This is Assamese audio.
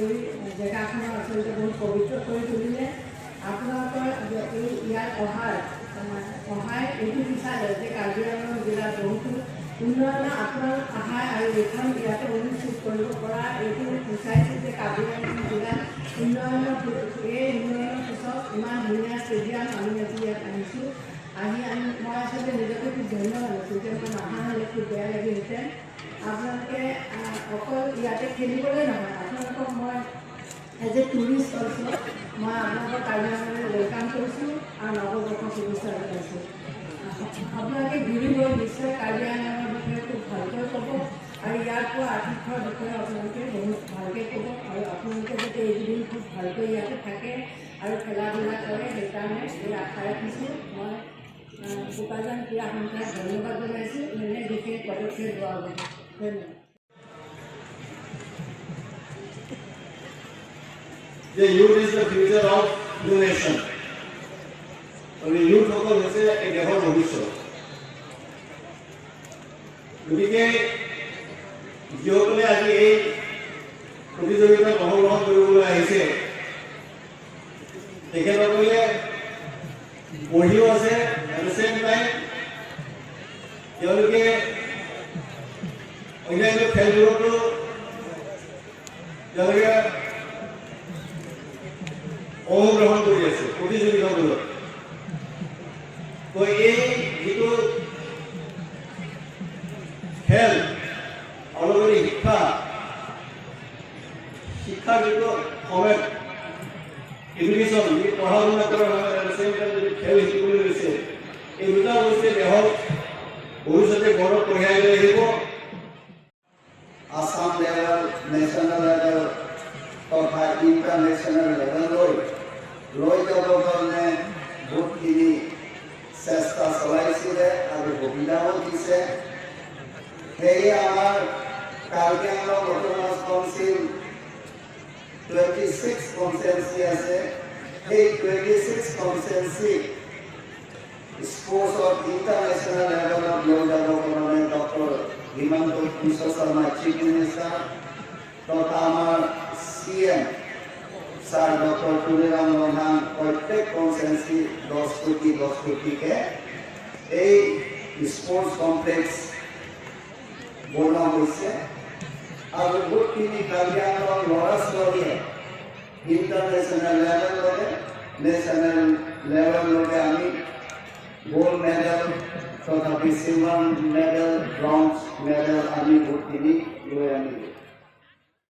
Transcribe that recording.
এই জেগাখনৰ আচলতে বহুত পবিত্ৰ কৰি তুলিলে। আপোনালোকৰ ইয়াত অহাই এইটো বিচাৰে যে কাৰ্বি আংলং জিলাত বহুতো উন্নয়ন আপোনাৰ আশায় আৰু এইখন ইয়াতে অনুষ্ঠিত কৰিব পৰা এইটো বিচাৰিছে যে কাৰ্বি আংলং জিলাত উন্নয়নৰ পিছত ইমান ধুনীয়া ষ্টেডিয়াম আমি আজি ইয়াত আনিছোঁ। মই আচলতে নিজকে খুব ধন্যবাদ আছোঁ যে মই নহা হ'লে খুব বেয়া লাগিলহেঁতেন। আপোনালোকে অকল ইয়াতে খেলিবলৈ নহয়, আপোনালোকক মই এজ এ টুৰিষ্ট অলছ' মই আপোনালোকৰ কাৰ্বি আংলঙলৈ ৱেলকাম কৰিছোঁ আৰু নৱবৰ্ষৰ শুভেচ্ছা জনাইছোঁ। আপোনালোকে ঘূৰি গৈ নিশ্চয় কাৰ্বি আংলঙৰ বিষয়ে খুব ভালকৈ ক'ব আৰু ইয়াৰ পৰা আতিথ্যৰ বিষয়ে আপোনালোকে বহুত ভালকৈ ক'ব আৰু আপোনালোকে যাতে এইকেইদিন খুব ভালকৈ ইয়াতে থাকে আৰু খেলা ধূলা কৰে, সেইকাৰণে এই আশা ৰাখিছোঁ। মই বোকাজান ক্ৰীড়া সন্থাক ধন্যবাদ জনাইছোঁ এনে বিশেষ পদক্ষেপ লোৱাৰ বাবে। ধন্যবাদ। The youth is the future of the nation. The youth সকল হৈছে এই দেশৰ ভৱিষ্যত। গতিকে যিসকলে আজি এই প্ৰতিযোগিতাত অংশগ্ৰহণ কৰিবলৈ আহিছে তেখেতসকলে পঢ়িও আছে, এট দ্য চেম টাইম তেওঁলোকে অন্যান্য খেলবোৰতো তেওঁলোকে অংশগ্ৰহণ কৰি আছে প্ৰতিযোগিতামূলক। তো এই যিটো খেল আৰু লগতে শিক্ষাৰ যিটো সময়ত এডুকেশ্যন পঢ়া শুনা কৰাৰ সময়ত যদি খেল শিকিবলৈ লৈছে, এই দুটা বস্তুৱে দেশক ভৱিষ্যতে গৌৰৱ কঢ়িয়াই লৈ আহিব। আসাম লেভেল, নেশ্যনেল লেভেল তথা ইণ্টাৰনেশ্যনেল লেভেললৈ লৈ যাবৰ কাৰণে বহুতখিনি চেষ্টা চলাইছিলে আৰু সুবিধাও দিছে। সেয়ে আমাৰ Karbi Anglong autonomous council 26 constituency আছে। সেই 26 কনষ্টিটুৱেঞ্চি স্পৰ্টছত ইণ্টাৰনেশ্যনেল লেভেলত লৈ যাবৰ কাৰণে doctor Himanta Biswa Sarma chief minister তথা আমাৰ CM sir doctor Tuniram Rohan প্ৰত্যেক কনষ্টিটুৱেঞ্চি 10 কোটিকে এই স্পৰ্টছ কমপ্লেক্স বনোৱা হৈছে আৰু বহুতখিনি কাৰ্বি আংলং ল'ৰা ছোৱালীয়ে ইণ্টাৰনেশ্যনেল লেভেললৈকে নেশ্যনেল লেভেললৈকে আমি গোল্ড মেডেল তথাপি চিলভাৰ মেডেল, ব্ৰঞ্জ মেডেল আমি বহুতখিনি লৈ আনিলোঁ।